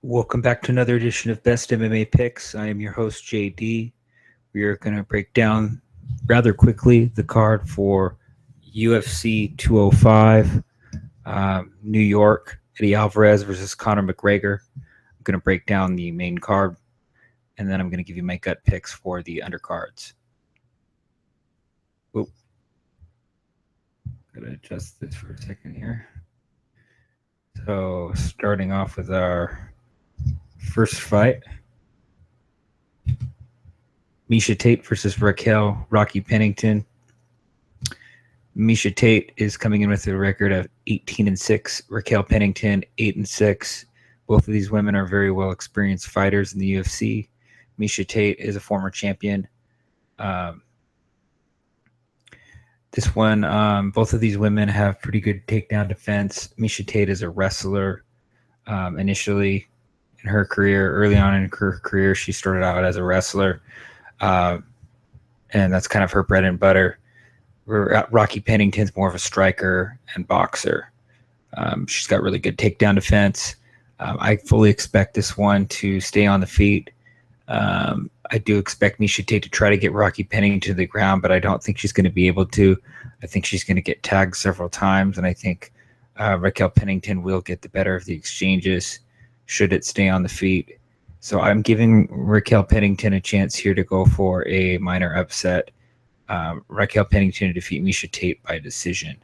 Welcome back to another edition of Best MMA Picks. I am your host, JD. We are going to break down rather quickly the card for UFC 205, New York, Eddie Alvarez versus Conor McGregor. I'm going to break down the main card, and then I'm going to give you my gut picks for the undercards. Whoa. Got to adjust this for a second here. So, starting off with our first fight, Miesha Tate versus Rocky Pennington. Miesha Tate is coming in with a record of 18-6. Raquel Pennington 8-6. Both of these women are very well experienced fighters in the UFC. Miesha Tate is a former champion. Both of these women have pretty good takedown defense. Miesha Tate is a wrestler. Initially in her career, early on in her career, she started out as a wrestler. And that's kind of her bread and butter. Rocky Pennington's more of a striker and boxer. She's got really good takedown defense. I fully expect this one to stay on the feet. I do expect Miesha Tate to try to get Rocky Pennington to the ground, but I don't think she's going to be able to. I think she's going to get tagged several times, and I think Raquel Pennington will get the better of the exchanges should it stay on the feet. So I'm giving Raquel Pennington a chance here to go for a minor upset. Raquel Pennington to defeat Miesha Tate by decision.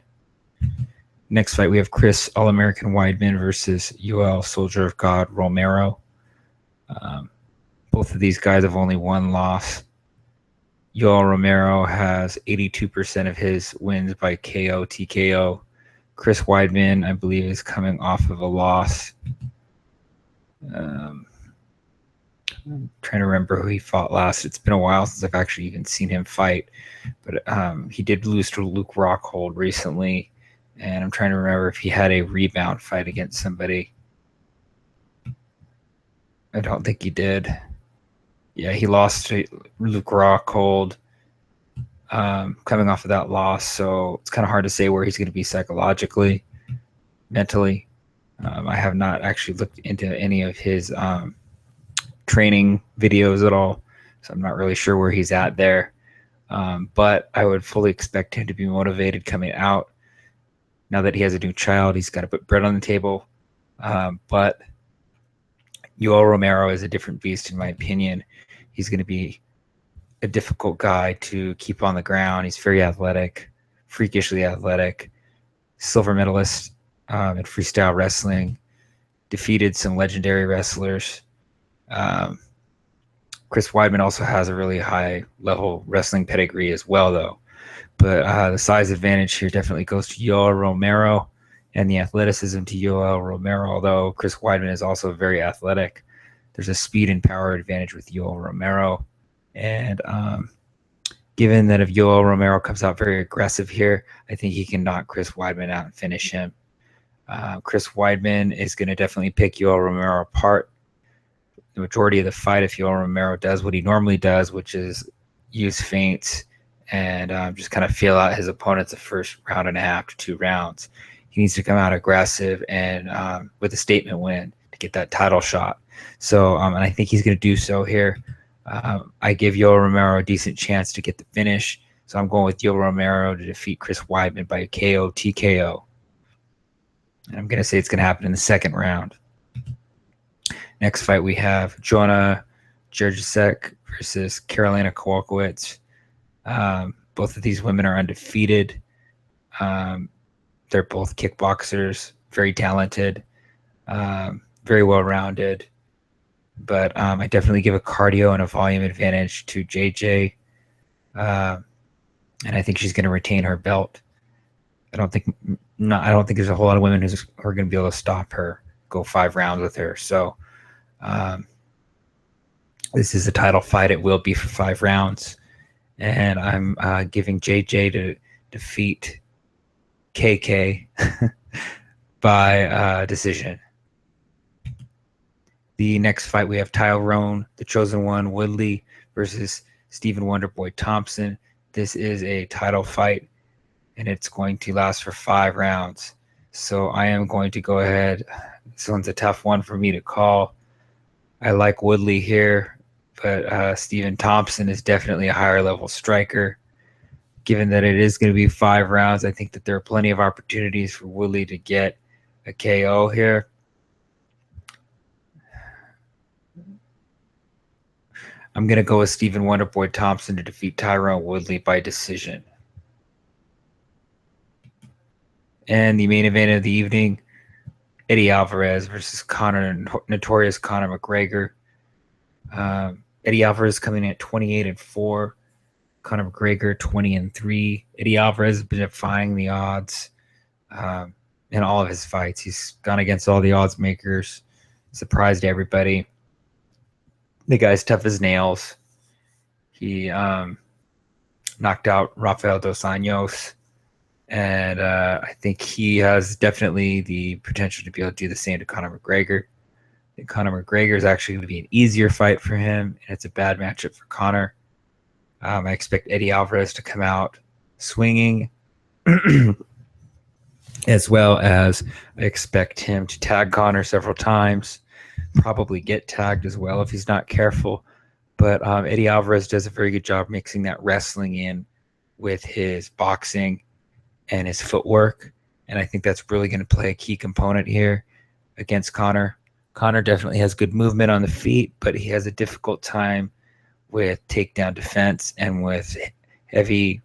Next fight, we have Chris All-American Weidman versus Yoel Soldier of God Romero. Both of these guys have only one loss. Yoel Romero has 82% of his wins by KO, TKO. Chris Weidman, I believe, is coming off of a loss. I'm trying to remember who he fought last. It's been a while since I've actually even seen him fight. But he did lose to Luke Rockhold recently. And I'm trying to remember if he had a rebound fight against somebody. I don't think he did. Yeah, he lost to Luke Rockhold coming off of that loss. So it's kind of hard to say where he's going to be psychologically, mentally. I have not actually looked into any of his training videos at all. So I'm not really sure where he's at there. But I would fully expect him to be motivated coming out. Now that he has a new child, he's got to put bread on the table. But Yoel Romero is a different beast, in my opinion. He's going to be a difficult guy to keep on the ground. He's very athletic, freakishly athletic, silver medalist in freestyle wrestling, defeated some legendary wrestlers. Chris Weidman also has a really high-level wrestling pedigree as well, though. But the size advantage here definitely goes to Yoel Romero, and the athleticism to Yoel Romero, although Chris Weidman is also very athletic. There's a speed and power advantage with Yoel Romero. And given that if Yoel Romero comes out very aggressive here, I think he can knock Chris Weidman out and finish him. Chris Weidman is going to definitely pick Yoel Romero apart. The majority of the fight, if Yoel Romero does what he normally does, which is use feints and just kind of feel out his opponent's the first round and a half to 2 rounds. He needs to come out aggressive and with a statement win to get that title shot. So, and I think he's going to do so here. I give Yoel Romero a decent chance to get the finish. So I'm going with Yoel Romero to defeat Chris Weidman by KO, TKO. And I'm going to say it's going to happen in the second round. Next fight, we have Joanna Jędrzejczyk versus Karolina Kowalkiewicz. Both of these women are undefeated. They're both kickboxers, very talented, very well-rounded. But I definitely give a cardio and a volume advantage to JJ. And I think she's going to retain her belt. I don't think there's a whole lot of women who are going to be able to stop her, go 5 rounds with her. So this is a title fight. It will be for 5 rounds. And I'm giving JJ to defeat KK by decision. The next fight, we have Tyrone, the Chosen One, Woodley versus Stephen Wonderboy Thompson. This is a title fight, and it's going to last for 5 rounds. So I am going to go ahead. This one's a tough one for me to call. I like Woodley here, but Stephen Thompson is definitely a higher level striker. Given that it is going to be 5 rounds, I think that there are plenty of opportunities for Woodley to get a KO here. I'm going to go with Stephen Wonderboy Thompson to defeat Tyrone Woodley by decision. And the main event of the evening, Eddie Alvarez versus notorious Conor McGregor. Eddie Alvarez coming in at 28-4. Conor McGregor 20-3. Eddie Alvarez has been defying the odds in all of his fights. He's gone against all the odds makers, surprised everybody. The guy's tough as nails. He knocked out Rafael dos Anjos, and I think he has definitely the potential to be able to do the same to Conor McGregor. I think Conor McGregor is actually going to be an easier fight for him, and it's a bad matchup for Conor. I expect Eddie Alvarez to come out swinging, as well as I expect him to tag Conor several times, probably get tagged as well if he's not careful. But Eddie Alvarez does a very good job mixing that wrestling in with his boxing and his footwork, and I think that's really going to play a key component here against Conor. Conor definitely has good movement on the feet, but he has a difficult time with takedown defense and with heavy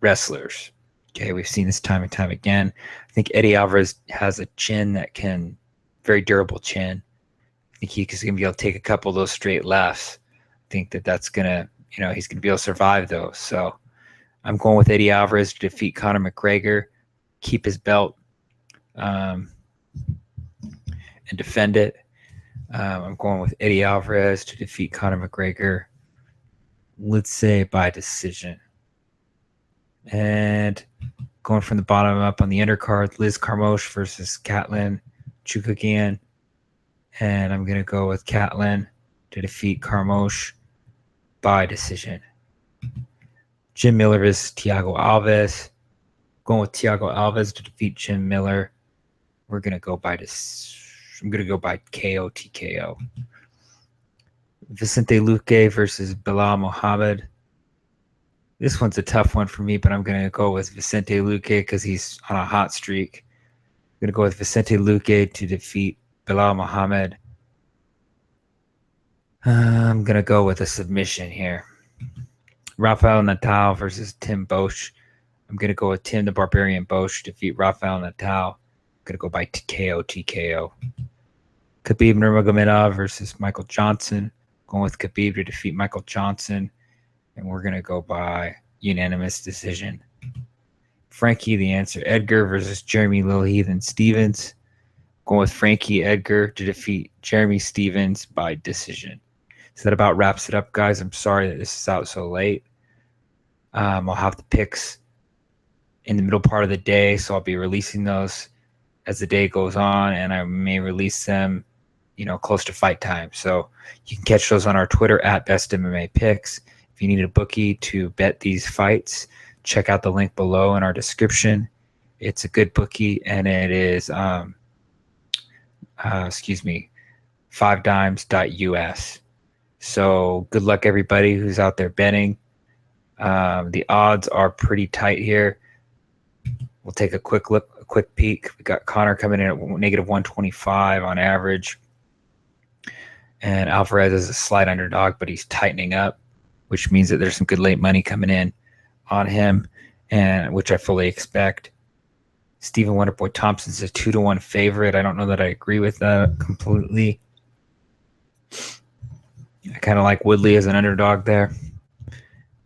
wrestlers. Okay, we've seen this time and time again. I think Eddie Alvarez has a chin that can, very durable chin. I think he's going to be able to take a couple of those straight lefts. I think that's going to, he's going to be able to survive those. So I'm going with Eddie Alvarez to defeat Conor McGregor, keep his belt, and defend it. I'm going with Eddie Alvarez to defeat Conor McGregor, let's say by decision. And going from the bottom up on the undercard, Liz Carmouche versus Katlyn Chookagian. And I'm going to go with Katlyn to defeat Carmouche by decision. Jim Miller versus Thiago Alves. Going with Thiago Alves to defeat Jim Miller. We're going to go by I'm going to go by KO TKO. Vicente Luque versus Bilal Muhammad. This one's a tough one for me, but I'm going to go with Vicente Luque because he's on a hot streak. I'm going to go with Vicente Luque to defeat Bilal Muhammad. I'm going to go with a submission here. Rafael Natal versus Tim Bosch. I'm going to go with Tim the Barbarian Bosch to defeat Rafael Natal. I'm going to go by KO TKO. Khabib Nurmagomedov versus Michael Johnson. Going with Khabib to defeat Michael Johnson. And we're going to go by unanimous decision. Frankie the Answer Edgar versus Jeremy Lil Heathen Stevens. Going with Frankie Edgar to defeat Jeremy Stevens by decision. So that about wraps it up, guys. I'm sorry that this is out so late. I'll have the picks in the middle part of the day, so I'll be releasing those as the day goes on, and I may release them, close to fight time. So you can catch those on our Twitter at Best MMA Picks. If you need a bookie to bet these fights, check out the link below in our description. It's a good bookie, and it is, 5dimes.us. So good luck, everybody who's out there betting. The odds are pretty tight here. We'll take a quick peek. We got Conor coming in at -125 on average. And Alvarez is a slight underdog, but he's tightening up, which means that there's some good late money coming in on him, and which I fully expect. Stephen Wonderboy Thompson's a 2-1 favorite. I don't know that I agree with that completely. I kind of like Woodley as an underdog there.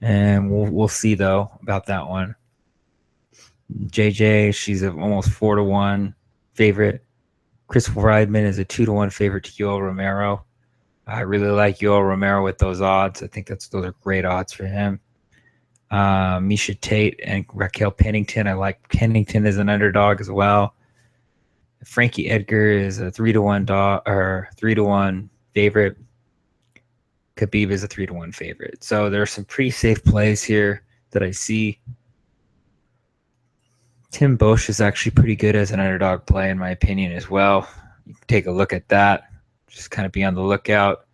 And we'll see, though, about that one. JJ, she's an almost 4-1 favorite. Chris Weidman is a 2-1 favorite to Yoel Romero. I really like Yoel Romero with those odds. I think those are great odds for him. Misha Tate and Raquel Pennington. I like Pennington as an underdog as well. Frankie Edgar is a 3-1 favorite. Khabib is a 3-1 favorite. So there are some pretty safe plays here that I see. Tim Bosch is actually pretty good as an underdog play, in my opinion, as well. You can take a look at that. just kind of be on the lookout.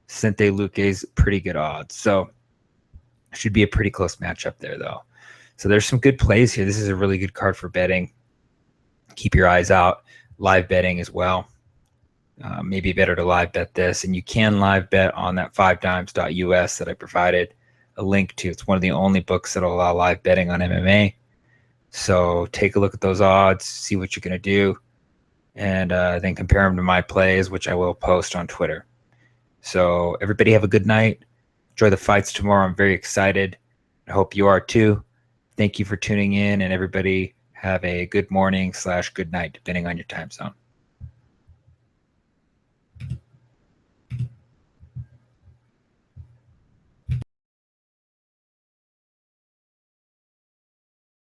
Sente Luque's pretty good odds. So should be a pretty close matchup there, though. So there's some good plays here. This is a really good card for betting. Keep your eyes out. Live betting as well. Maybe better to live bet this. And you can live bet on that 5dimes.us that I provided a link to. It's one of the only books that will allow live betting on MMA. So take a look at those odds, see what you're going to do, and then compare them to my plays, which I will post on Twitter. So everybody have a good night. Enjoy the fights tomorrow. I'm very excited. I hope you are too. Thank you for tuning in, and everybody have a good morning / good night, depending on your time zone.